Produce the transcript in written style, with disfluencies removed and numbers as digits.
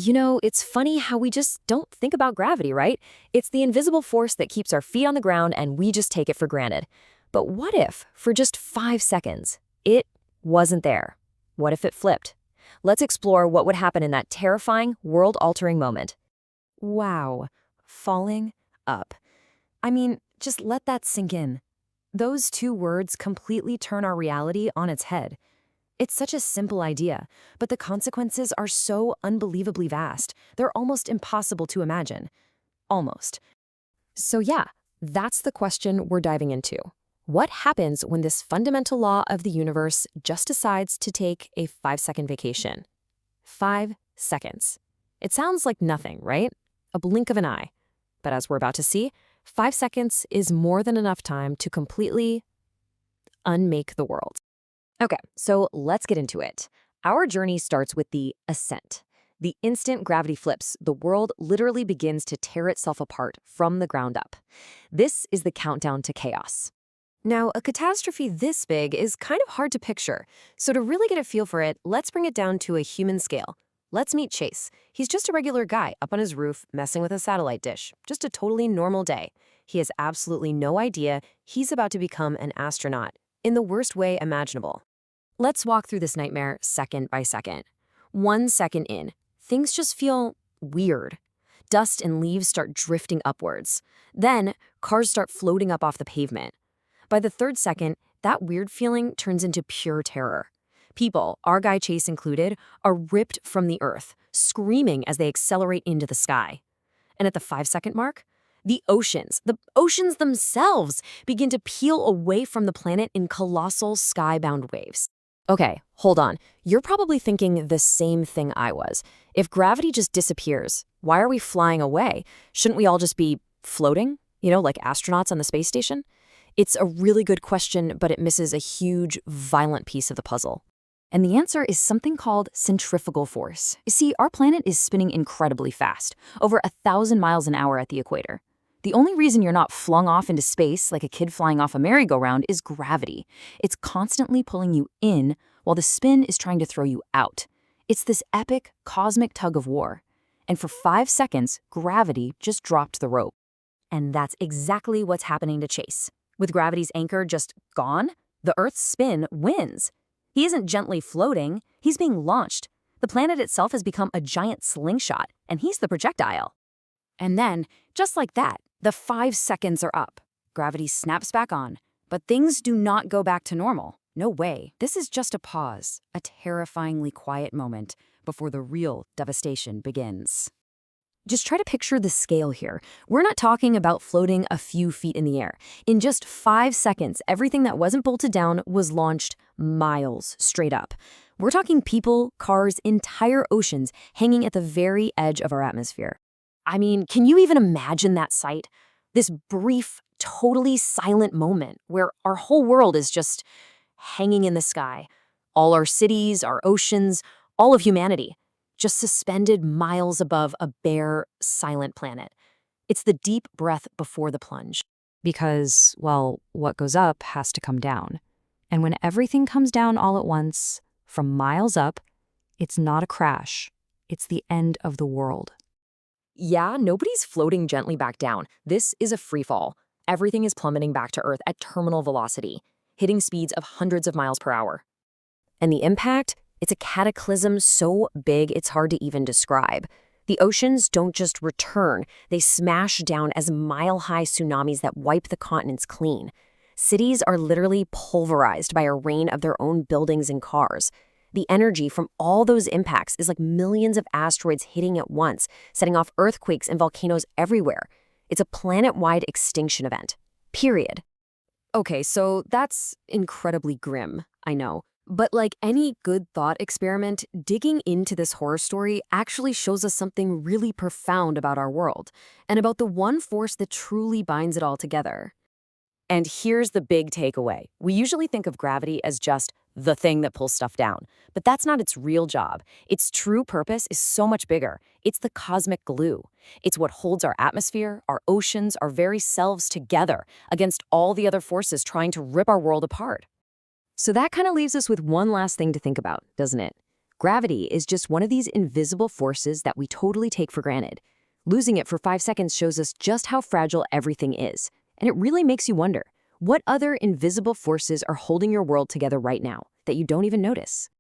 It's funny how we just don't think about gravity, right? It's the invisible force that keeps our feet on the ground and we just take it for granted. But what if, for just 5 seconds, it wasn't there? What if it flipped? Let's explore what would happen in that terrifying, world-altering moment. Wow, falling up. I mean, just let that sink in. Those two words completely turn our reality on its head. It's such a simple idea, but the consequences are so unbelievably vast, they're almost impossible to imagine. Almost. So yeah, that's the question we're diving into. What happens when this fundamental law of the universe just decides to take a 5-second vacation? 5 seconds. It sounds like nothing, right? A blink of an eye. But as we're about to see, 5 seconds is more than enough time to completely unmake the world. Okay, so let's get into it. Our journey starts with the ascent. The instant gravity flips, the world literally begins to tear itself apart from the ground up. This is the countdown to chaos. Now, a catastrophe this big is kind of hard to picture, so to really get a feel for it, let's bring it down to a human scale. Let's meet Chase. He's just a regular guy up on his roof messing with a satellite dish. Just a totally normal day. He has absolutely no idea he's about to become an astronaut, in the worst way imaginable. Let's walk through this nightmare second by second. 1 second in, things just feel weird. Dust and leaves start drifting upwards. Then, cars start floating up off the pavement. By the 3rd second, that weird feeling turns into pure terror. People, our guy Chase included, are ripped from the earth, screaming as they accelerate into the sky. And at the 5-second mark, the oceans themselves begin to peel away from the planet in colossal skybound waves. Okay, hold on. You're probably thinking the same thing I was. If gravity just disappears, why are we flying away? Shouldn't we all just be floating? Like astronauts on the space station? It's a really good question, but it misses a huge, violent piece of the puzzle. And the answer is something called centrifugal force. You see, our planet is spinning incredibly fast, over 1,000 miles an hour at the equator. The only reason you're not flung off into space like a kid flying off a merry-go-round is gravity. It's constantly pulling you in while the spin is trying to throw you out. It's this epic, cosmic tug of war. And for 5 seconds, gravity just dropped the rope. And that's exactly what's happening to Chase. With gravity's anchor just gone, the Earth's spin wins. He isn't gently floating, he's being launched. The planet itself has become a giant slingshot, and he's the projectile. And then, just like that, the 5 seconds are up. Gravity snaps back on, but things do not go back to normal. No way. This is just a pause, a terrifyingly quiet moment before the real devastation begins. Just try to picture the scale here. We're not talking about floating a few feet in the air. In just 5 seconds, everything that wasn't bolted down was launched miles straight up. We're talking people, cars, entire oceans hanging at the very edge of our atmosphere. I mean, can you even imagine that sight? This brief, totally silent moment where our whole world is just hanging in the sky. All our cities, our oceans, all of humanity, just suspended miles above a bare, silent planet. It's the deep breath before the plunge. Because, well, what goes up has to come down. And when everything comes down all at once, from miles up, it's not a crash. It's the end of the world. Yeah, nobody's floating gently back down. This is a free fall. Everything is plummeting back to Earth at terminal velocity, hitting speeds of hundreds of miles per hour. And the impact? It's a cataclysm so big it's hard to even describe. The oceans don't just return, they smash down as mile-high tsunamis that wipe the continents clean. Cities are literally pulverized by a rain of their own buildings and cars. The energy from all those impacts is like millions of asteroids hitting at once, setting off earthquakes and volcanoes everywhere. It's a planet-wide extinction event. Period. Okay, so that's incredibly grim, I know. But like any good thought experiment, digging into this horror story actually shows us something really profound about our world, and about the one force that truly binds it all together. And here's the big takeaway. We usually think of gravity as just the thing that pulls stuff down, but that's not its real job. Its true purpose is so much bigger. It's the cosmic glue. It's what holds our atmosphere, our oceans, our very selves together against all the other forces trying to rip our world apart. So that kind of leaves us with one last thing to think about, doesn't it? Gravity is just one of these invisible forces that we totally take for granted. Losing it for 5 seconds shows us just how fragile everything is. And it really makes you wonder, what other invisible forces are holding your world together right now that you don't even notice?